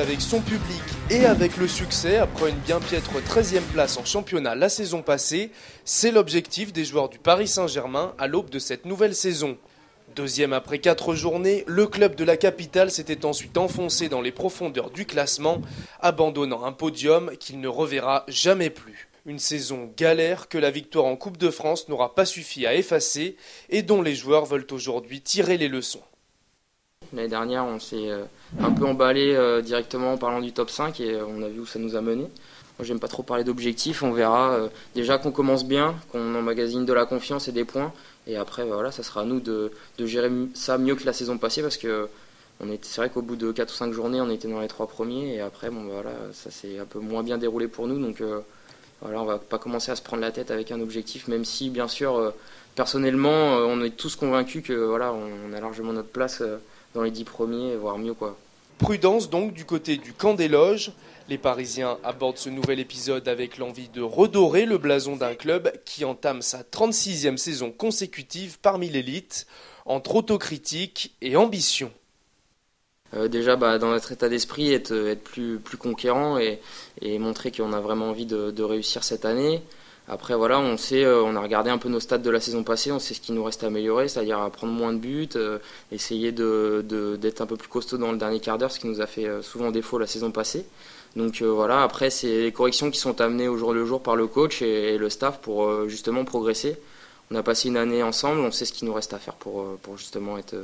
avec son public et avec le succès après une bien piètre 13e place en championnat la saison passée, c'est l'objectif des joueurs du Paris Saint-Germain à l'aube de cette nouvelle saison. Deuxième après 4 journées, le club de la capitale s'était ensuite enfoncé dans les profondeurs du classement, abandonnant un podium qu'il ne reverra jamais plus. Une saison galère que la victoire en Coupe de France n'aura pas suffi à effacer et dont les joueurs veulent aujourd'hui tirer les leçons. L'année dernière, on s'est un peu emballé directement en parlant du top 5 et on a vu où ça nous a mené. Moi, j'aime pas trop parler d'objectifs, on verra déjà qu'on commence bien, qu'on emmagasine de la confiance et des points. Et après, voilà, ça sera à nous de gérer ça mieux que la saison passée parce que c'est vrai qu'au bout de 4 ou 5 journées, on était dans les 3 premiers et après, voilà, ça s'est un peu moins bien déroulé pour nous. Donc voilà, on va pas commencer à se prendre la tête avec un objectif, même si, bien sûr, personnellement, on est tous convaincus que voilà, on a largement notre place dans les 10 premiers, voire mieux, quoi. Prudence donc du côté du camp des loges. Les Parisiens abordent ce nouvel épisode avec l'envie de redorer le blason d'un club qui entame sa 36e saison consécutive parmi l'élite, entre autocritique et ambition. Déjà, dans notre état d'esprit, être plus conquérant et montrer qu'on a vraiment envie de réussir cette année. Après, voilà, on a regardé un peu nos stats de la saison passée, on sait ce qu'il nous reste à améliorer, c'est-à-dire à prendre moins de buts, essayer d'être un peu plus costaud dans le dernier quart d'heure, ce qui nous a fait souvent défaut la saison passée. Donc voilà, après, c'est les corrections qui sont amenées au jour le jour par le coach et le staff pour justement progresser. On a passé une année ensemble, on sait ce qu'il nous reste à faire pour justement être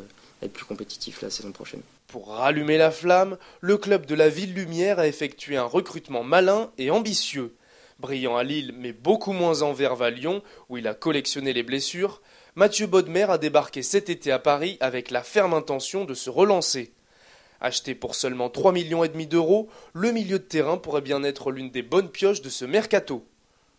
plus compétitif la saison prochaine. Pour rallumer la flamme, le club de la Ville Lumière a effectué un recrutement malin et ambitieux. Brillant à Lille, mais beaucoup moins en verve à Lyon, où il a collectionné les blessures, Mathieu Bodmer a débarqué cet été à Paris avec la ferme intention de se relancer. Acheté pour seulement 3,5 millions d'euros, le milieu de terrain pourrait bien être l'une des bonnes pioches de ce mercato.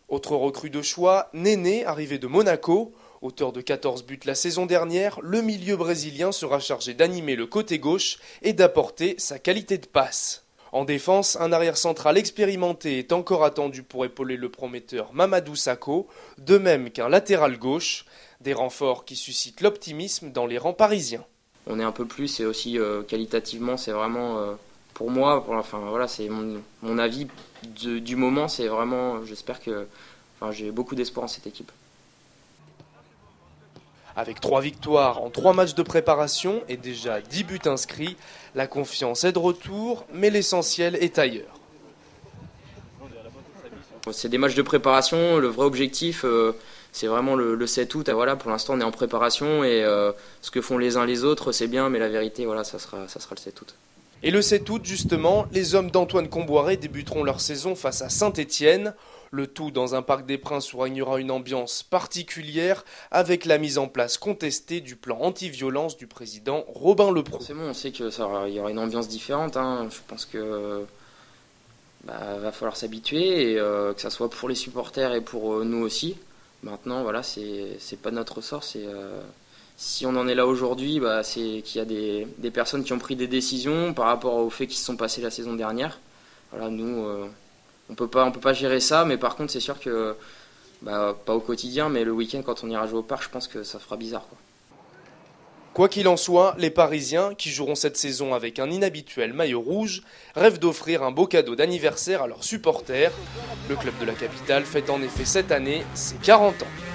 Autre recrue de choix, Néné, arrivé de Monaco. Auteur de 14 buts la saison dernière, le milieu brésilien sera chargé d'animer le côté gauche et d'apporter sa qualité de passe. En défense, un arrière central expérimenté est encore attendu pour épauler le prometteur Mamadou Sakho, de même qu'un latéral gauche, des renforts qui suscitent l'optimisme dans les rangs parisiens. On est un peu plus et aussi qualitativement, c'est vraiment pour moi, voilà, c'est mon avis du moment, c'est vraiment, j'espère que j'ai beaucoup d'espoir en cette équipe. Avec 3 victoires en 3 matchs de préparation et déjà 10 buts inscrits, la confiance est de retour, mais l'essentiel est ailleurs. C'est des matchs de préparation, le vrai objectif c'est vraiment le 7 août. Voilà, pour l'instant on est en préparation et ce que font les uns les autres c'est bien, mais la vérité voilà, ça sera le 7 août. Et le 7 août justement, les hommes d'Antoine Comboiré débuteront leur saison face à Saint-Étienne. Le tout dans un parc des Princes où régnera une ambiance particulière avec la mise en place contestée du plan anti-violence du président Robin Leproux. Forcément, on sait qu'il y aura une ambiance différente. Je pense que va falloir s'habituer et que ça soit pour les supporters et pour nous aussi. Maintenant, voilà, c'est pas notre sort. Si on en est là aujourd'hui, c'est qu'il y a des personnes qui ont pris des décisions par rapport aux faits qui se sont passés la saison dernière. Voilà, nous. On peut pas gérer ça, mais par contre c'est sûr que pas au quotidien, mais le week-end quand on ira jouer au parc, je pense que ça fera bizarre, quoi. Quoi qu'il en soit, les Parisiens, qui joueront cette saison avec un inhabituel maillot rouge, rêvent d'offrir un beau cadeau d'anniversaire à leurs supporters. Le club de la capitale fête en effet cette année ses 40 ans.